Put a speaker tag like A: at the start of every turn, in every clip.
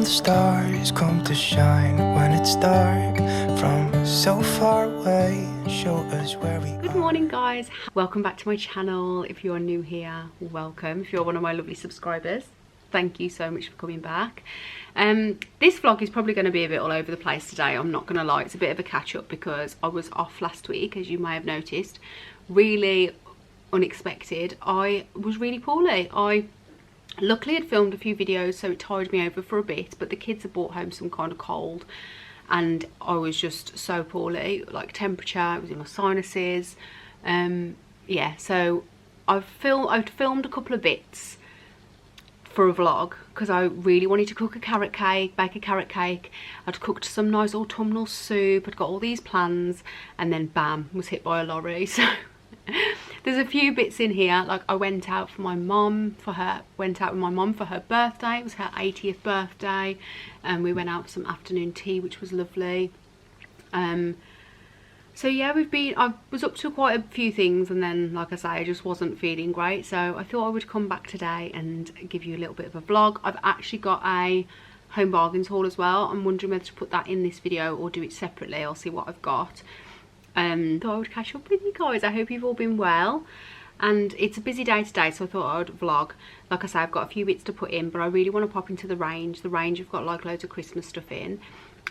A: stars come to shine when it's dark from so far away. Show us where we
B: Good morning, guys. Welcome back to my channel. If you're new here, welcome. If you're one of my lovely subscribers, thank you so much for coming back. This vlog is probably going to be a bit all over the place today. I'm not going to lie, it's a bit of a catch up because I was off last week, as you may have noticed. Really unexpected. I was really poorly. I luckily had filmed a few videos, so it tied me over for a bit, but the kids had brought home some kind of cold and I was just so poorly, like temperature, it was in my sinuses. Yeah, so I'd filmed a couple of bits for a vlog because I really wanted to cook a carrot cake, bake a carrot cake. I'd cooked some nice autumnal soup, I'd got all these plans, and then bam, was hit by a lorry. So there's a few bits in here. Like I went out with my mum for her birthday. It was her 80th birthday, and we went out for some afternoon tea, which was lovely. So yeah, I was up to quite a few things, and then like I say, I just wasn't feeling great, so I thought I would come back today and give you a little bit of a vlog. I've actually got a home bargains haul as well. I'm wondering whether to put that in this video or do it separately. I'll see what I've got. Thought I would catch up with you guys. I hope you've all been well, and it's a busy day today, so I thought I would vlog. Like I say, I've got a few bits to put in, but I really want to pop into the range. The range have got like loads of Christmas stuff in,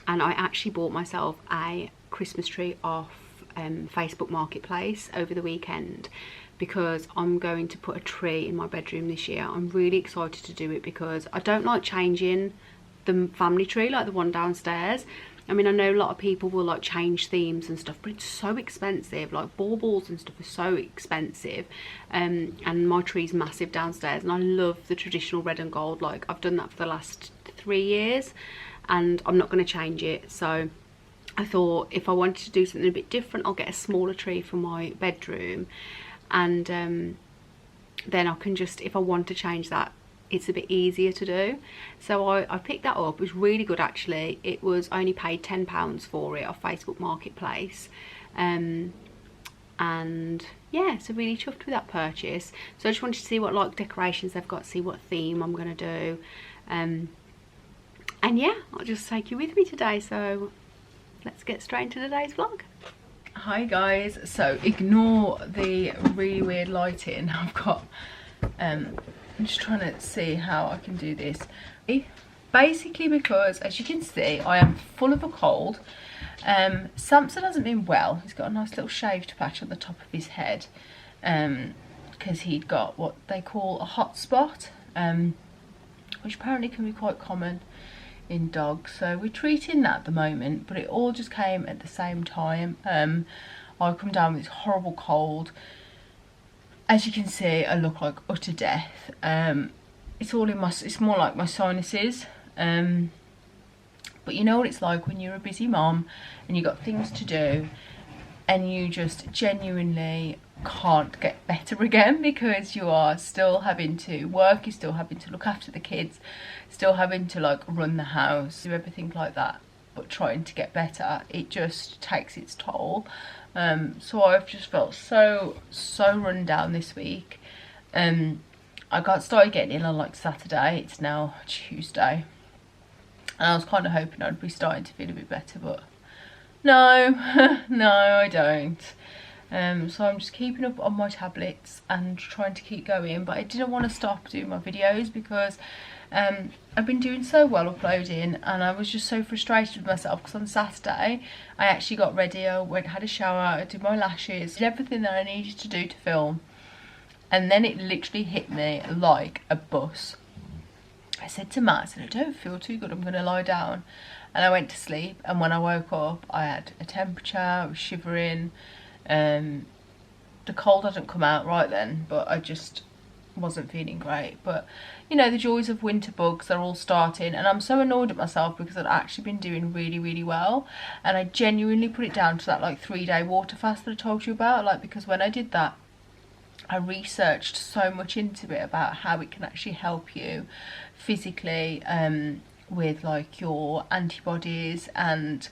B: and I actually bought myself a Christmas tree off Facebook Marketplace over the weekend because I'm going to put a tree in my bedroom this year. I'm really excited to do it because I don't like changing the family tree, like the one downstairs. I mean, I know a lot of people will like change themes and stuff, but it's so expensive. Like baubles and stuff are so expensive, and my tree's massive downstairs, and I love the traditional red and gold. Like I've done that for the last 3 years, and I'm not going to change it. So I thought if I wanted to do something a bit different, I'll get a smaller tree for my bedroom, and then I can just, if I want to change that, it's a bit easier to do. So I picked that up. It was really good actually. I only paid £10 for it off Facebook Marketplace, and yeah, so really chuffed with that purchase. So I just wanted to see what like decorations they've got, see what theme I'm gonna do, and yeah, I'll just take you with me today. So let's get straight into today's vlog. Hi guys, so ignore the really weird lighting. I've got I'm just trying to see how I can do this. Basically because, as you can see, I am full of a cold. Samson hasn't been well. He's got a nice little shaved patch on the top of his head because he'd got what they call a hot spot, which apparently can be quite common in dogs. So we're treating that at the moment, but it all just came at the same time. I come down with this horrible cold. As you can see, I look like utter death. It's all in my, it's more like my sinuses. But you know what it's like when you're a busy mom and you've got things to do and you just genuinely can't get better again because you are still having to work, you're still having to look after the kids, still having to like run the house, do everything like that, but trying to get better. It just takes its toll. So I've just felt so run down this week. I started getting ill on like Saturday. It's now Tuesday, and I was kind of hoping I'd be starting to feel a bit better, but no, no, I don't. So I'm just keeping up on my tablets and trying to keep going, but I didn't want to stop doing my videos because I've been doing so well uploading, and I was just so frustrated with myself because on Saturday I actually got ready, I had a shower, I did my lashes, did everything that I needed to do to film, and then it literally hit me like a bus. I said to Matt, I don't feel too good, I'm going to lie down, and I went to sleep, and when I woke up I had a temperature, I was shivering. The cold hadn't come out right then, but I just wasn't feeling great. But you know, the joys of winter bugs are all starting, and I'm so annoyed at myself because I'd actually been doing really well, and I genuinely put it down to that like 3-day water fast that I told you about. Like, because when I did that, I researched so much into it about how it can actually help you physically with like your antibodies and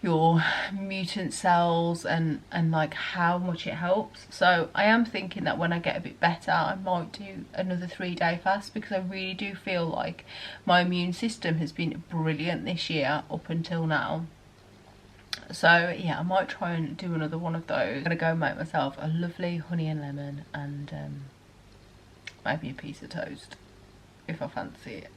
B: your mutant cells and like how much it helps. So I am thinking that when I get a bit better I might do another 3-day fast, because I really do feel like my immune system has been brilliant this year up until now. So yeah, I might try and do another one of those. I'm gonna go make myself a lovely honey and lemon and maybe a piece of toast if I fancy it.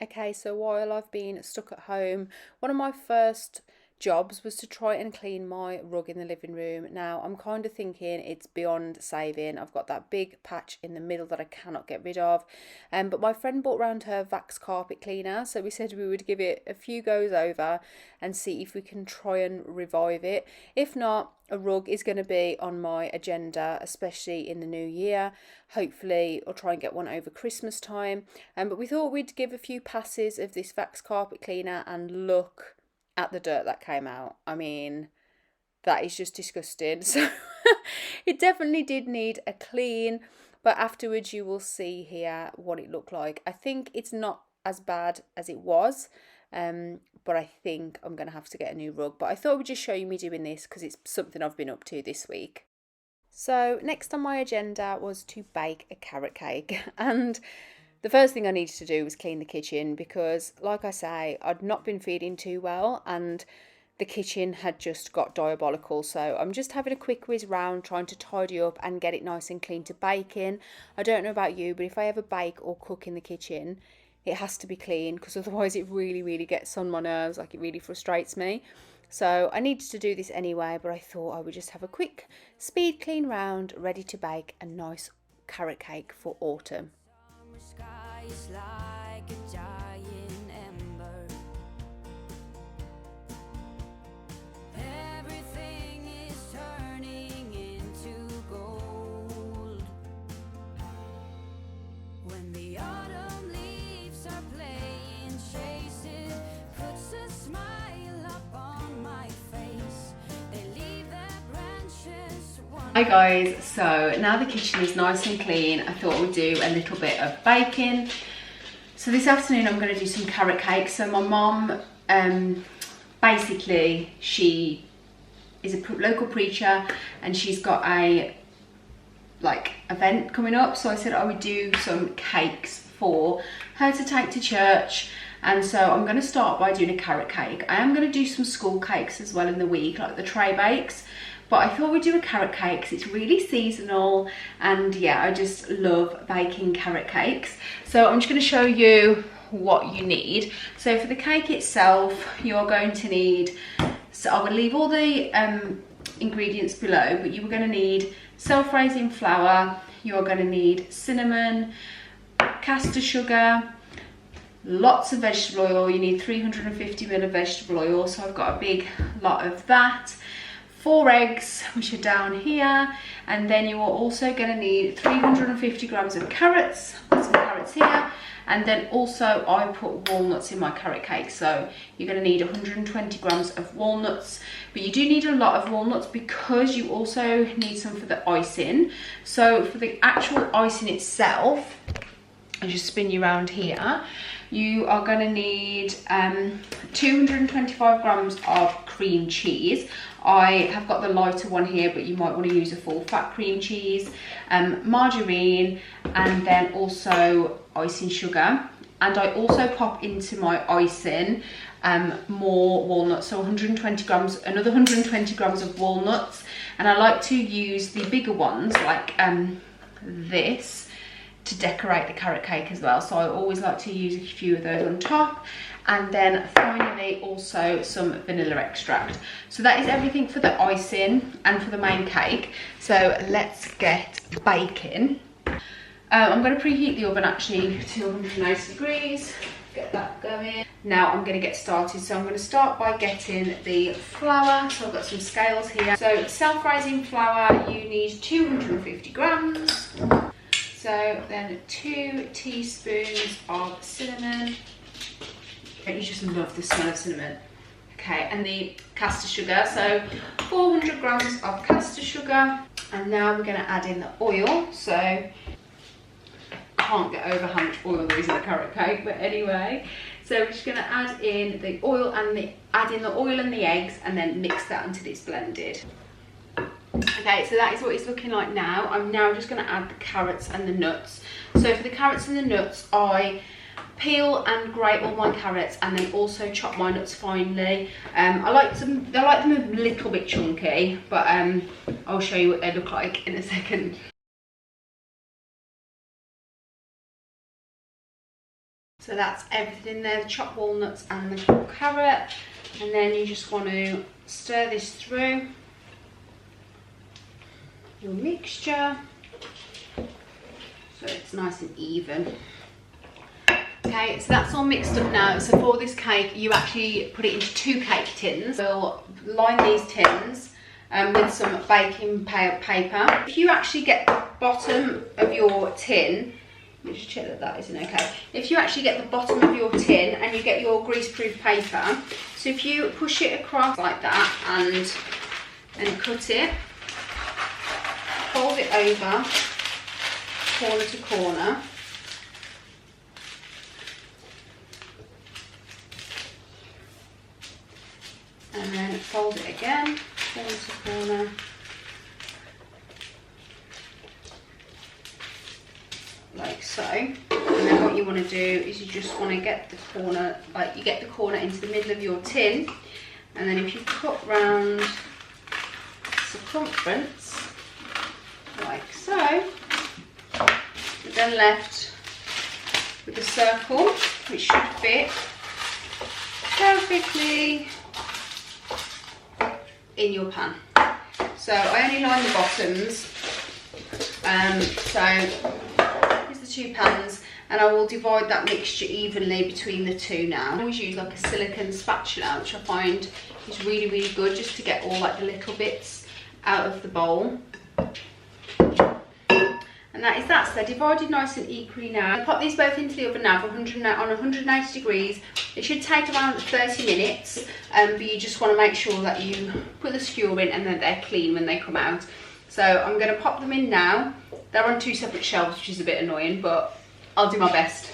C: Okay, so while I've been stuck at home, one of my first jobs was to try and clean my rug in the living room. Now I'm kind of thinking it's beyond saving. I've got that big patch in the middle that I cannot get rid of, but my friend brought round her Vax carpet cleaner, so we said we would give it a few goes over and see if we can try and revive it. If not, a rug is going to be on my agenda, especially in the new year. Hopefully I'll try and get one over Christmas time, but we thought we'd give a few passes of this Vax carpet cleaner and look at the dirt that came out. I mean, that is just disgusting. So it definitely did need a clean, but afterwards you will see here what it looked like. I think it's not as bad as it was, but I think I'm going to have to get a new rug. But I thought I would just show you me doing this because it's something I've been up to this week. So next on my agenda was to bake a carrot cake, and the first thing I needed to do was clean the kitchen because, like I say, I'd not been feeling too well and the kitchen had just got diabolical. So I'm just having a quick whiz round trying to tidy up and get it nice and clean to bake in. I don't know about you, but if I ever bake or cook in the kitchen, it has to be clean because otherwise it really gets on my nerves. Like, it really frustrates me. So I needed to do this anyway, but I thought I would just have a quick speed clean round ready to bake a nice carrot cake for autumn.
D: Sky is like a giant ember. Everything is turning into gold. When the autumn leaves are playing chase, it puts a smile up on my face. They leave their branches.
B: Hi guys, so now the kitchen is nice and clean, I thought we'd do a little bit of baking. So this afternoon I'm going to do some carrot cake. So my mum, basically she is a local preacher and she's got a event coming up, so I said I would do some cakes for her to take to church. And so I'm going to start by doing a carrot cake. I am going to do some school cakes as well in the week, like the tray bakes. But I thought we'd do a carrot cake because it's really seasonal, and yeah, I just love baking carrot cakes. So I'm just going to show you what you need. So for the cake itself, you're going to need, so I will leave all the ingredients below, but you are going to need self-raising flour, you're going to need cinnamon, caster sugar, lots of vegetable oil. You need 350 ml of vegetable oil, so I've got a big lot of that. 4 eggs, which are down here, and then you are also going to need 350 grams of carrots. Put some carrots here, and then also I put walnuts in my carrot cake, so you're going to need 120 grams of walnuts. But you do need a lot of walnuts because you also need some for the icing. So for the actual icing itself, I'll just spin you around here. You are going to need 225 grams of cream cheese. I have got the lighter one here, but you might want to use a full fat cream cheese, margarine, and then also icing sugar. And I also pop into my icing more walnuts, so 120 grams, another 120 grams of walnuts. And I like to use the bigger ones like this to decorate the carrot cake as well. So I always like to use a few of those on top. And then finally also some vanilla extract. So that is everything for the icing and for the main cake. So let's get baking. I'm going to preheat the oven actually to 190 degrees. Get that going. Now I'm going to get started. So I'm going to start by getting the flour. So I've got some scales here. So self-raising flour, you need 250 grams. So then 2 teaspoons of cinnamon. You just love the smell of cinnamon. Okay, and the caster sugar, so 400 grams of caster sugar. And now we're going to add in the oil. So I can't get over how much oil there is in the carrot cake, but anyway. So we're just going to add in the oil and the eggs, and then mix that until it's blended. Okay, so that is what it's looking like now. I'm now just going to add the carrots and the nuts. So for the carrots and the nuts, I peel and grate all my carrots and then also chop my nuts finely. I like them a little bit chunky, but I'll show you what they look like in a second. So that's everything there, the chopped walnuts and the chopped carrot. And then you just want to stir this through your mixture so it's nice and even. Okay, so that's all mixed up now. So for this cake, you actually put it into 2 cake tins. We'll line these tins with some baking paper. If you actually get the bottom of your tin, let me just check that that isn't okay. If you actually get the bottom of your tin and you get your greaseproof paper, so if you push it across like that and cut it, fold it over corner to corner, and then fold it again corner to corner, like so. And then what you want to do is you just want to get the corner, like you get the corner into the middle of your tin, and then if you cut round circumference like so, you're then left with a circle which should fit perfectly in your pan. So I only line the bottoms, so here's the 2 pans, and I will divide that mixture evenly between the 2 now. I always use like a silicone spatula, which I find is really, really good just to get all like the little bits out of the bowl. And that is that. So they're divided nice and equally now. I'll pop these both into the oven now on 180 degrees. It should take around 30 minutes, but you just want to make sure that you put the skewer in and that they're clean when they come out. So I'm going to pop them in now. They're on 2 separate shelves, which is a bit annoying, but I'll do my best.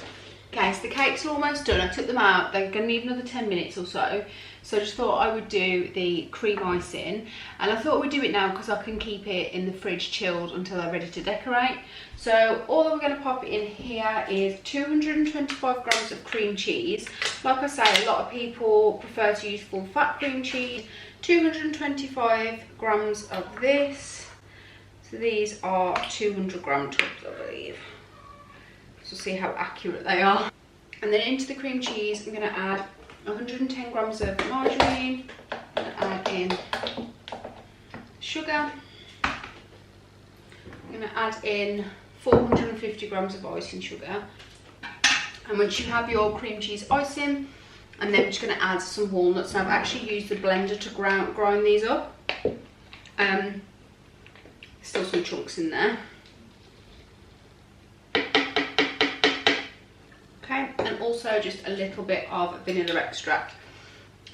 B: Okay, so the cakes are almost done. I took them out. They're going to need another 10 minutes or so. So I just thought I would do the cream icing, and I thought we'd do it now because I can keep it in the fridge chilled until they're ready to decorate. So all that we're going to pop in here is 225 grams of cream cheese. Like I say, a lot of people prefer to use full fat cream cheese. 225 grams of this. So these are 200 gram tubs, I believe. So see how accurate they are. And then into the cream cheese, I'm going to add 110 grams of margarine. I'm going to add in sugar. I'm going to add in 450 grams of icing sugar. And once you have your cream cheese icing, and then I'm just going to add some walnuts. Now I've actually used the blender to grind these up. Still some chunks in there. Okay, and also just a little bit of vanilla extract.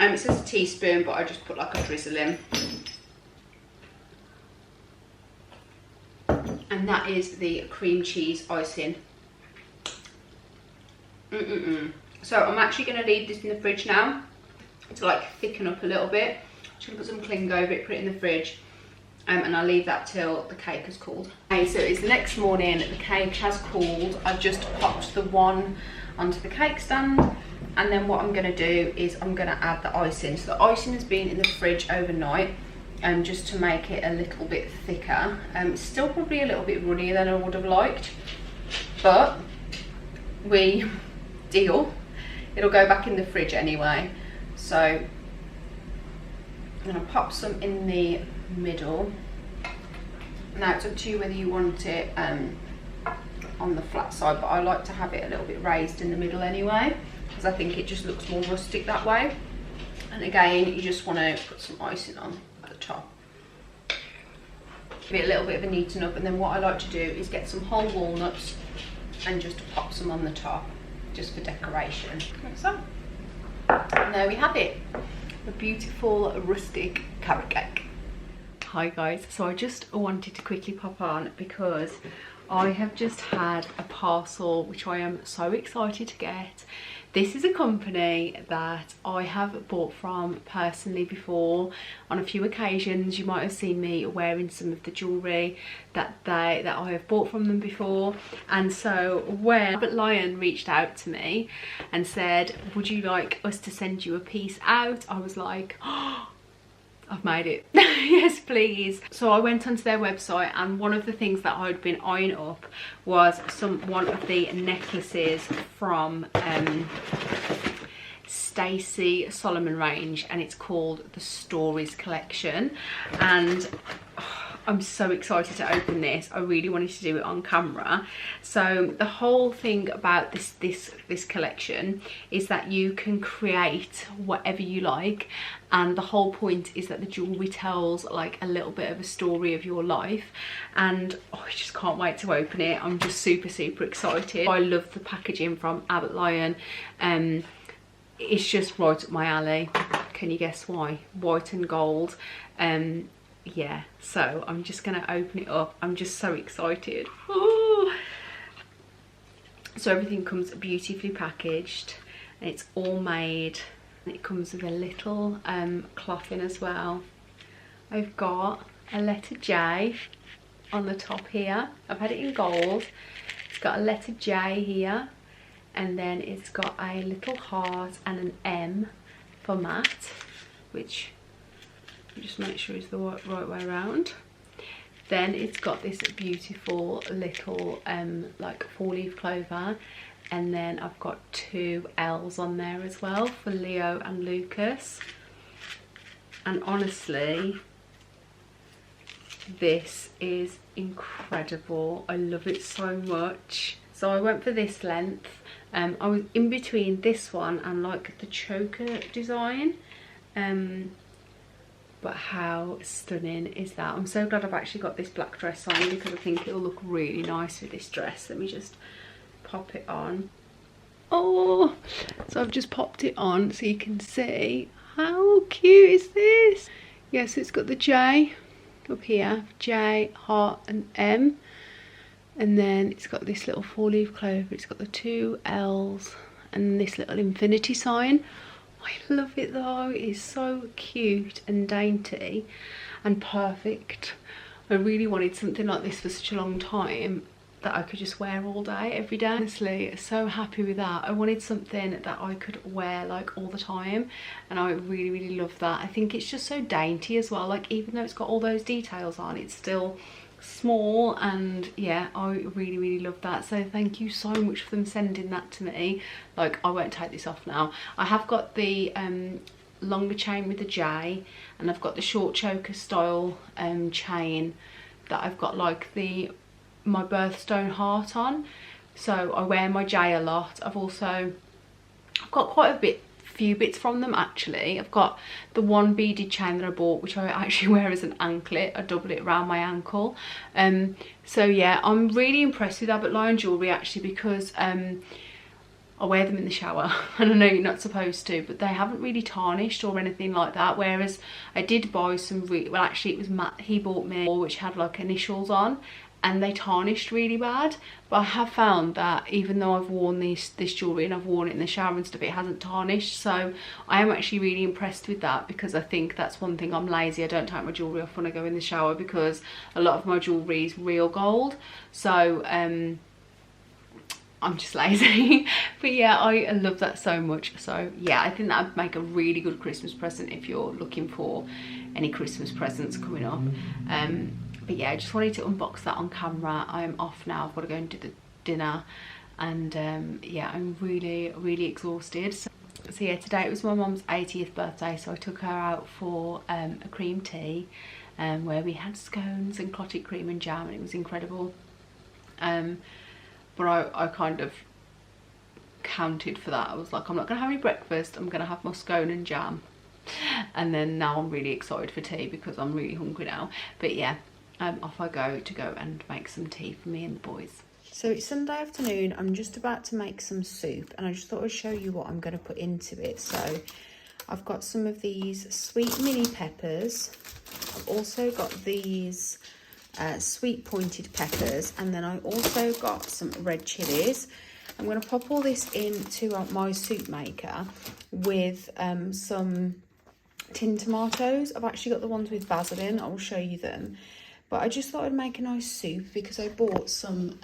B: It says a teaspoon, but I just put like a drizzle in. And that is the cream cheese icing. So I'm actually going to leave this in the fridge now to like thicken up a little bit. Just going to put some cling over it, put it in the fridge. And I'll leave that till the cake has cooled. Okay, so it's the next morning, the cake has cooled. I've just popped the one onto the cake stand, and then what I'm going to do is I'm going to add the icing. So the icing has been in the fridge overnight, just to make it a little bit thicker. It's still probably a little bit runnier than I would have liked, but we deal. It'll go back in the fridge anyway. So I'm going to pop some in the middle. Now it's up to you whether you want it on the flat side, but I like to have it a little bit raised in the middle anyway, because I think it just looks more rustic that way. And again, you just want to put some icing on at the top. Give it a little bit of a neaten up, and then what I like to do is get some whole walnuts and just pop some on the top, just for decoration. Like so. And there we have it, a beautiful rustic carrot cake. Hi guys, so I just wanted to quickly pop on because I have just had a parcel which I am so excited to get. This is a company that I have bought from personally before on a few occasions. You might have seen me wearing some of the jewellery that I have bought from them before. And so when Rabbit Lion reached out to me and said, would you like us to send you a piece out? I was like, oh, I've made it. Yes, please. So I went onto their website, and one of the things that I'd been eyeing up was one of the necklaces from Stacey Solomon range, and it's called the Stories collection. And I'm so excited to open this. I really wanted to do it on camera. So the whole thing about this collection is that you can create whatever you like, and the whole point is that the jewellery tells like a little bit of a story of your life. And oh, I just can't wait to open it. I'm just super excited. I love the packaging from Rabbit Lion. It's just right up my alley. Can you guess why? White and gold. Yeah, so I'm just gonna open it up. I'm just so excited. Ooh. So everything comes beautifully packaged, and it's all made, and it comes with a little cloth in as well. I've got a letter J on the top here. I've had it in gold. It's got a letter J here, and then it's got a little heart and an M for Matt, which just make sure it's the right way around. Then it's got this beautiful little like 4-leaf clover, and then I've got 2 L's on there as well for Leo and Lucas. And honestly, this is incredible. I love it so much. So I went for this length. I was in between this one and like the choker design. But how stunning is that? I'm so glad I've actually got this black dress on, because I think it'll look really nice with this dress. Let me just pop it on. Oh, so I've just popped it on so you can see. How cute is this? Yes, so it's got the J up here, J, heart and M. And then it's got this little 4-leaf clover. It's got the 2 L's and this little infinity sign. I love it though. It is so cute and dainty and perfect. I really wanted something like this for such a long time that I could just wear all day, every day. Honestly, so happy with that. I wanted something that I could wear like all the time, and I really love that. I think it's just so dainty as well. Like, even though it's got all those details on, it's still small, and yeah, I really love that. So thank you so much for them sending that to me. Like, I won't take this off now. I have got the longer chain with the J, and I've got the short choker style chain that I've got like my birthstone heart on. So I wear my J a lot. I've got quite a few bits from them actually. I've got the one beaded chain that I bought, which I actually wear as an anklet. I double it around my ankle. So yeah, I'm really impressed with Rabbit Lion jewellery actually, because I wear them in the shower, and I know you're not supposed to, but they haven't really tarnished or anything like that. Whereas I did buy some well, actually it was Matt, he bought me, which had like initials on, and they tarnished really bad. But I have found that even though I've worn this jewellery and I've worn it in the shower and stuff, it hasn't tarnished. So I am actually really impressed with that, because I think that's one thing. I'm lazy. I don't take my jewellery off when I go in the shower, because a lot of my jewellery is real gold. So I'm just lazy. But yeah, I love that so much. So yeah, I think that would make a really good Christmas present if you're looking for any Christmas presents coming up. But yeah, I just wanted to unbox that on camera. I am off now. I've got to go and do the dinner, and yeah, I'm really exhausted. So yeah, today it was my mum's 80th birthday, so I took her out for a cream tea, where we had scones and clotted cream and jam, and it was incredible. But I kind of counted for that. I was like, I'm not gonna have any breakfast, I'm gonna have my scone and jam. And then now I'm really excited for tea, because I'm really hungry now. But yeah, off I go and make some tea for me and the boys. So it's Sunday afternoon. I'm just about to make some soup, and I just thought I'd show you what I'm going to put into it. So I've got some of these sweet mini peppers. I've also got these
C: sweet pointed peppers, and then I also got some red chilies. I'm going to pop all this into my soup maker with some tin tomatoes. I've actually got the ones with basil in. I will show you them. But I just thought I'd make a nice soup because I bought some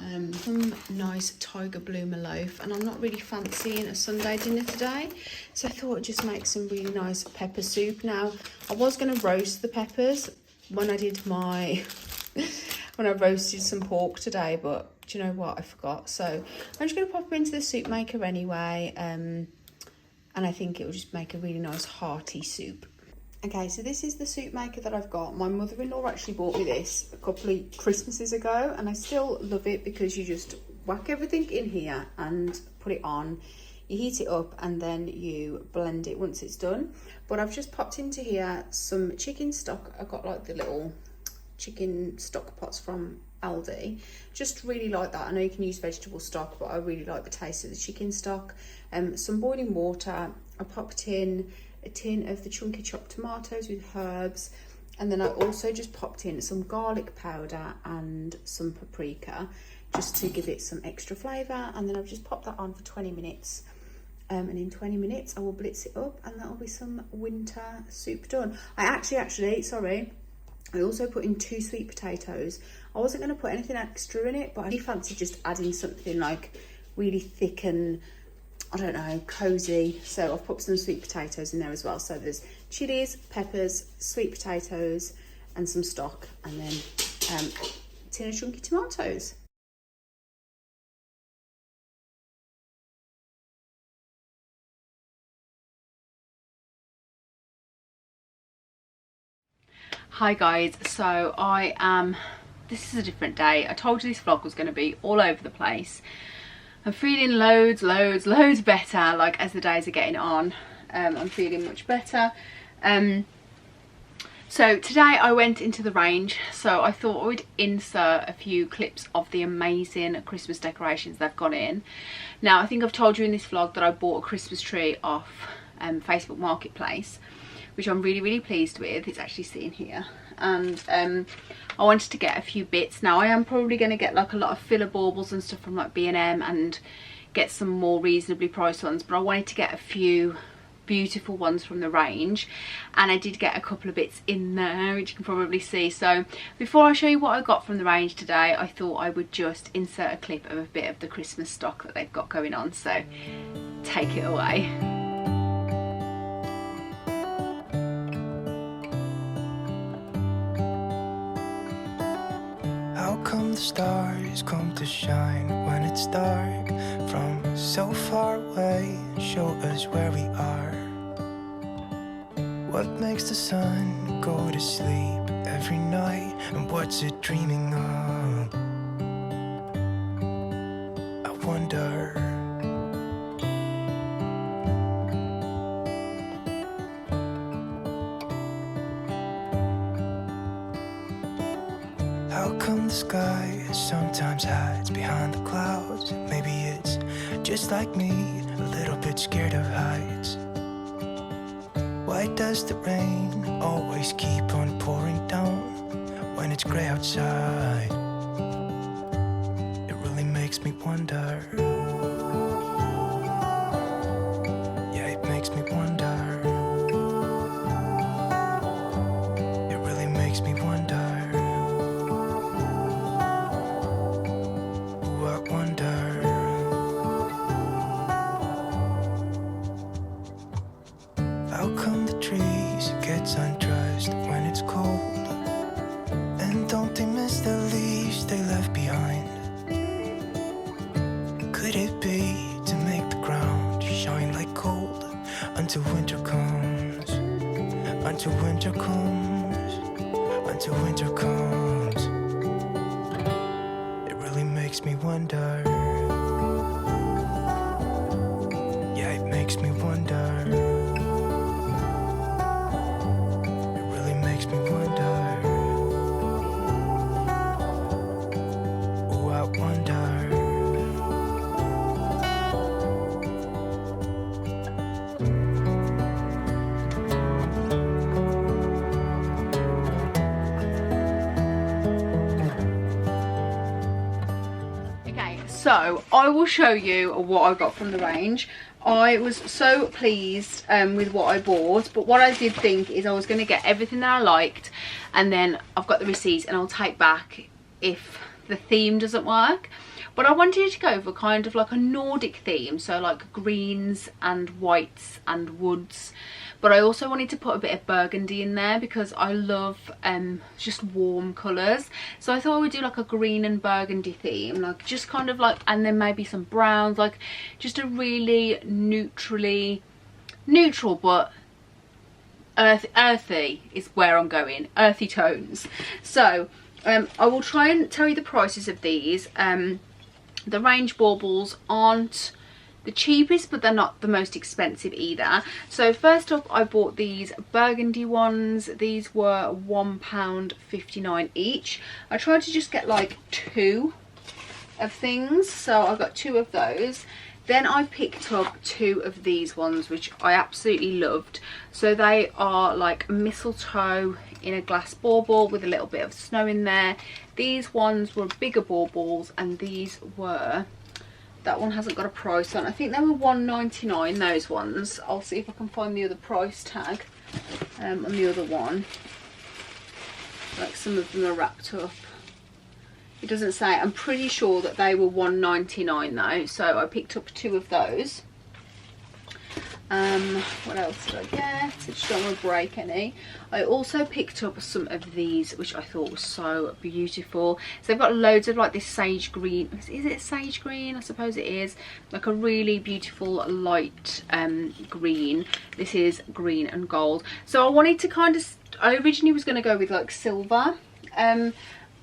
C: nice tiger bloomer loaf, and I'm not really fancying a Sunday dinner today, so I thought I'd just make some really nice pepper soup. Now, I was going to roast the peppers when I did my when I roasted some pork today, but do you know what, I forgot. So I'm just going to pop them into the soup maker anyway, and I think it will just make a really nice hearty soup. Okay, so this is the soup maker that I've got. My mother-in-law actually bought me this a couple of Christmases ago, and I still love it because you just whack everything in here and put it on. You heat it up and then you blend it once it's done. But I've just popped into here some chicken stock. I've got like the little chicken stock pots from Aldi. Just really like that. I know you can use vegetable stock, but I really like the taste of the chicken stock. Some boiling water. I popped in a tin of the chunky chopped tomatoes with herbs, and then I also just popped in some garlic powder and some paprika just to give it some extra flavour, and then I've just popped that on for 20 minutes, and in 20 minutes I will blitz it up, and that'll be some winter soup done. I also put in 2 sweet potatoes. I wasn't going to put anything extra in it, but I fancy just adding something like really thick and, I don't know, cosy. So I've put some sweet potatoes in there as well. So there's chilies, peppers, sweet potatoes, and some stock, and then a tin of chunky tomatoes.
B: Hi guys, so this is a different day. I told you this vlog was going to be all over the place. I'm feeling loads better, like as the days are getting on. I'm feeling much better. So today I went into the range, so I thought I would insert a few clips of the amazing Christmas decorations they've got in. Now, I think I've told you in this vlog that I bought a Christmas tree off Facebook Marketplace, which I'm really pleased with. It's actually sitting here, and I wanted to get a few bits. Now I am probably going to get like a lot of filler baubles and stuff from like B&M and get some more reasonably priced ones, but I wanted to get a few beautiful ones from the range, and I did get a couple of bits in there, which you can probably see. So before I show you what I got from the range today, I thought I would just insert a clip of a bit of the Christmas stock that they've got going on, so take it away.
A: How come the stars come to shine when it's dark from so far away? Show us where we are. What makes the sun go to sleep every night, and what's it dreaming of? I wonder. How come the sky sometimes hides behind the clouds? Maybe it's just like me, a little bit scared of heights. Why does the rain always keep on pouring down when it's grey outside? It really makes me wonder. Yeah, it makes me wonder. It really makes me wonder. How come the trees get undressed when it's cold? And don't they miss the leaves they left behind? Could it be to make the ground shine like gold until winter comes? Until winter comes? Until winter comes? It really makes me wonder. Yeah, it makes me wonder.
C: So I will show you what I got from the range. I was so pleased with what I bought, but what I did think is I was going to get everything that I liked, and then I've got the receipts and I'll take back if the theme doesn't work. But I wanted to go for kind of like a Nordic theme, so like greens and whites and woods. But I also wanted to put a bit of burgundy in there because I love just warm colours. So I thought I would do like a green and burgundy theme, like just kind of like, and then maybe some browns, like just a really neutral but earthy is where I'm going, earthy tones. So I will try and tell you the prices of these. The range baubles aren't the cheapest, but they're not the most expensive either. So first up, I bought these burgundy ones. These were £1.59 each. I tried to just get like 2 of things, so I got 2 of those. Then I picked up 2 of these ones, which I absolutely loved. So they are like mistletoe in a glass bauble with a little bit of snow in there. These ones were bigger baubles, and these were, that one hasn't got a price on. I think they were £1.99, those ones. I'll see if I can find the other price tag on the other one. Like some of them are wrapped up. It doesn't say. I'm pretty sure that they were £1.99 though, so I picked up 2 of those. What else did I get? I just don't want to break any. I also picked up some of these, which I thought was so beautiful. So they've got loads of like this sage green. Is it sage green? I suppose it is. Like a really beautiful light green. This is green and gold. So I wanted to kind of, I originally was going to go with like silver.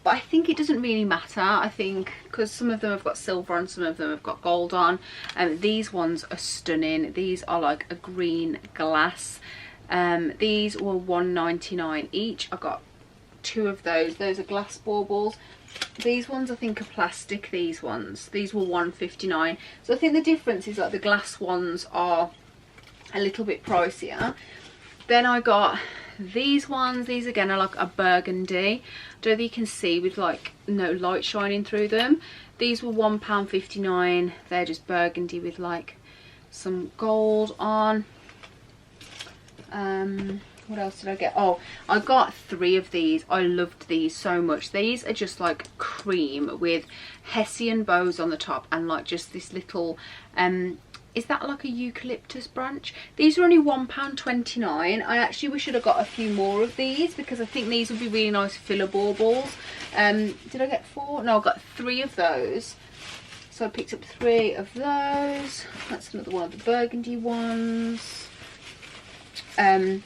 C: But I think it doesn't really matter, I think, because some of them have got silver on, some of them have got gold on. These ones are stunning. These are like a green glass. These were £1.99 each. I got 2 of those. Those are glass baubles. These ones I think are plastic, these ones. These were £1.59. So I think the difference is like the glass ones are a little bit pricier. Then I got these ones. These again are like a burgundy. I don't know if you can see with like no light shining through them. These were £1.59. They're just burgundy with like some gold on. What else did I get? Oh, I got 3 of these. I loved these so much. These are just like cream with Hessian bows on the top and like just this little is that like a eucalyptus branch? These are only £1.29. I actually wish I'd have got a few more of these because I think these would be really nice filler baubles. Did I get 4? No, I got 3 of those. So I picked up 3 of those. That's another one of the burgundy ones. Then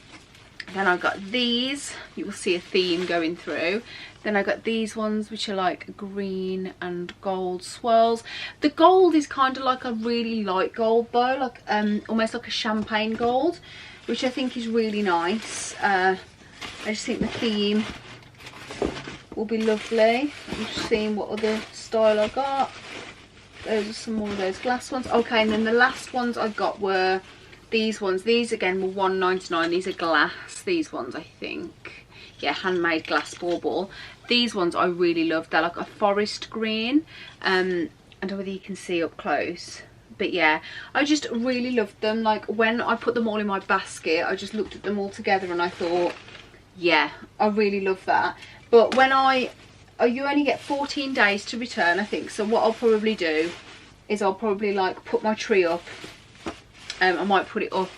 C: I got these. You will see a theme going through. Then I got these ones, which are like green and gold swirls. The gold is kind of like a really light gold though, like almost like a champagne gold, which I think is really nice. I just think the theme will be lovely. I'm just seeing what other style I got. Those are some more of those glass ones. Okay, and then the last ones I got were these ones. These again were £1.99. These are glass. These ones I think. Yeah, handmade glass bauble. These ones I really love. They're like a forest green. I don't know whether you can see up close, but yeah, I just really loved them. Like when I put them all in my basket, I just looked at them all together and I thought, yeah, I really love that. But when you only get 14 days to return, I think. So what I'll probably do is I'll probably like put my tree up. I might put it up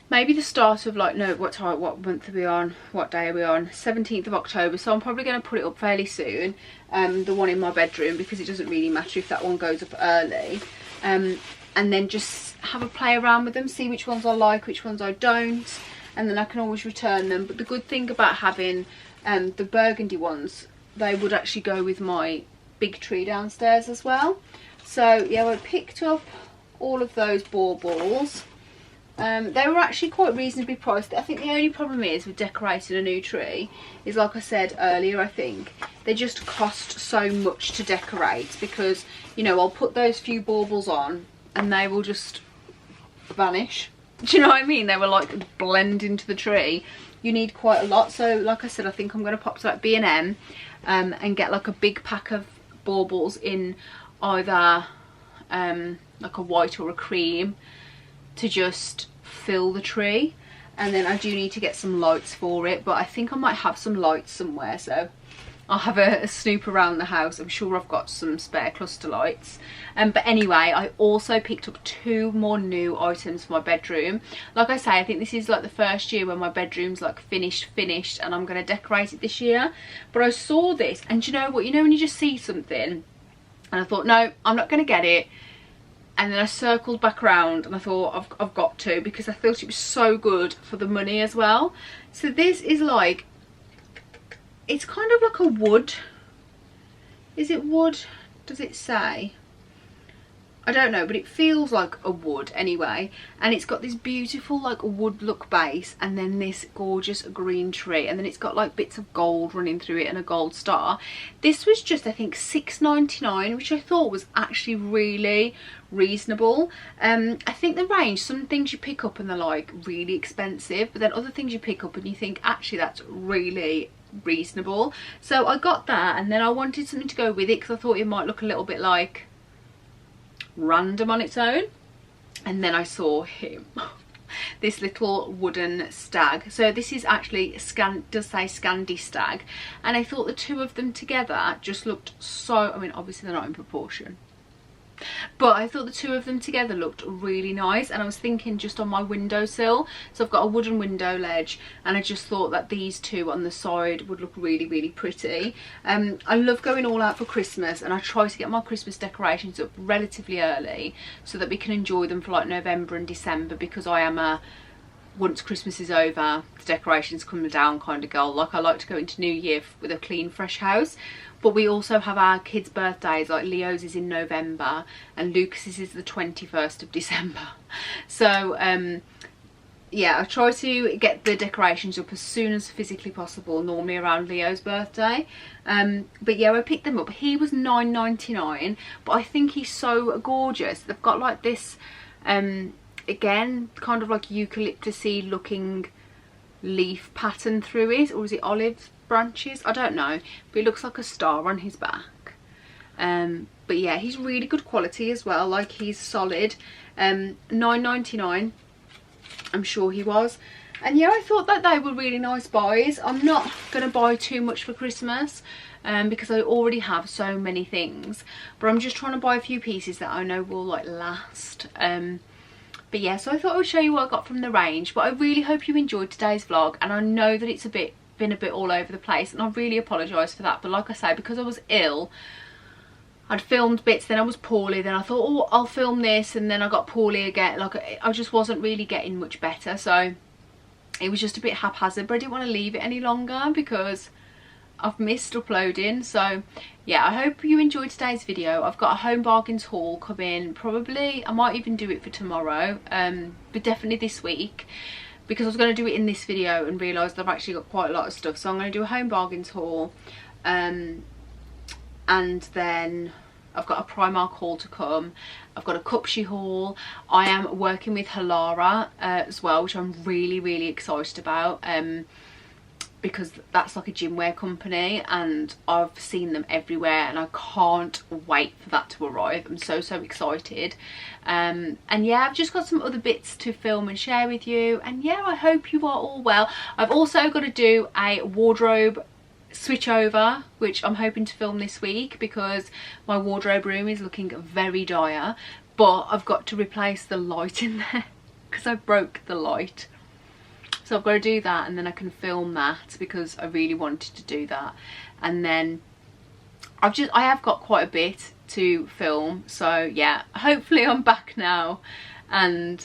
C: maybe the start of like, no, what month are we on, what day are we on, 17th of October. So I'm probably going to put it up fairly soon, the one in my bedroom, because it doesn't really matter if that one goes up early. And then just have a play around with them, see which ones I like, which ones I don't, and then I can always return them. But the good thing about having the burgundy ones, they would actually go with my big tree downstairs as well. So yeah, I picked up all of those baubles. They were actually quite reasonably priced. I think the only problem is with decorating a new tree is, like I said earlier, I think they just cost so much to decorate, because, you know, I'll put those few baubles on and they will just vanish. Do you know what I mean? They will like blend into the tree. You need quite a lot. So like I said, I think I'm going to pop to like B&M and get like a big pack of
B: baubles in either like a white or a cream to just fill the tree. And then I do need to get some lights for it, but I think I might have some lights somewhere, so I'll have a snoop around the house. I'm sure I've got some spare cluster lights. But anyway, I also picked up 2 more new items for my bedroom. Like I say, I think this is like the first year when my bedroom's like finished, and I'm going to decorate it this year. But I saw this, and do you know what? You know when you just see something, and I thought, no, I'm not going to get it. And then I circled back around and I thought I've got to, because I thought it was so good for the money as well. So this is like, it's kind of like a wood. Is it wood? Does it say? I don't know, but it feels like a wood anyway. And it's got this beautiful like wood look base, and then this gorgeous green tree, and then it's got like bits of gold running through it and a gold star. This was just, I think, $6.99, which I thought was actually really reasonable. I think the range, some things you pick up and they're like really expensive, but then other things you pick up and you think actually that's really reasonable. So I got that, and then I wanted something to go with it because I thought it might look a little bit like random on its own. And then I saw him this little wooden stag. So this is actually does say Scandi stag, and I thought the 2 of them together just looked so, I mean obviously they're not in proportion, but I thought the 2 of them together looked really nice. And I was thinking just on my windowsill, so I've got a wooden window ledge, and I just thought that these 2 on the side would look really, really pretty. I love going all out for Christmas, and I try to get my Christmas decorations up relatively early so that we can enjoy them for like November and December, because I am a once Christmas is over, the decorations come down kind of girl. Like I like to go into New Year with a clean, fresh house. But we also have our kids' birthdays, like Leo's is in November and Lucas's is the 21st of December. So yeah, I try to get the decorations up as soon as physically possible, normally around Leo's birthday. But yeah, I picked them up. He was $9.99, but I think he's so gorgeous. They've got like this again kind of like eucalyptusy looking leaf pattern through it, or is it olive branches? I don't know, but it looks like a star on his back. But yeah, he's really good quality as well, like he's solid. $9.99 I'm sure he was. And yeah, I thought that they were really nice buys. I'm not gonna buy too much for Christmas because I already have so many things, but I'm just trying to buy a few pieces that I know will like last. But yeah, so I thought I would show you what I got from the range. But I really hope you enjoyed today's vlog, and I know that it's been a bit all over the place, and I really apologise for that. But like I say, because I was ill, I'd filmed bits, then I was poorly, then I thought, oh, I'll film this, and then I got poorly again. Like I just wasn't really getting much better, so it was just a bit haphazard. But I didn't want to leave it any longer because I've missed uploading. So yeah, I hope you enjoyed today's video. I've got a home bargains haul coming, probably I might even do it for tomorrow, but definitely this week, because I was going to do it in this video and realised I've actually got quite a lot of stuff. So I'm going to do a home bargains haul, and then I've got a Primark haul to come. I've got a Cupshe haul. I am working with Halara as well, which I'm really, really excited about, because that's like a gym wear company and I've seen them everywhere, and I can't wait for that to arrive. I'm so excited. And yeah, I've just got some other bits to film and share with you, and yeah, I hope you are all well. I've also got to do a wardrobe switch over, which I'm hoping to film this week, because my wardrobe room is looking very dire, but I've got to replace the light in there because I broke the light. So I've got to do that, and then I can film that because I really wanted to do that. And then I have got quite a bit to film, so yeah, hopefully I'm back now and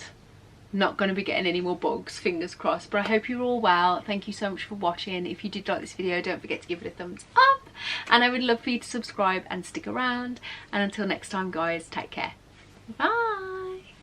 B: not going to be getting any more bugs, fingers crossed. But I hope you're all well. Thank you so much for watching. If you did like this video, don't forget to give it a thumbs up, and I would love for you to subscribe and stick around. And until next time guys, take care, bye.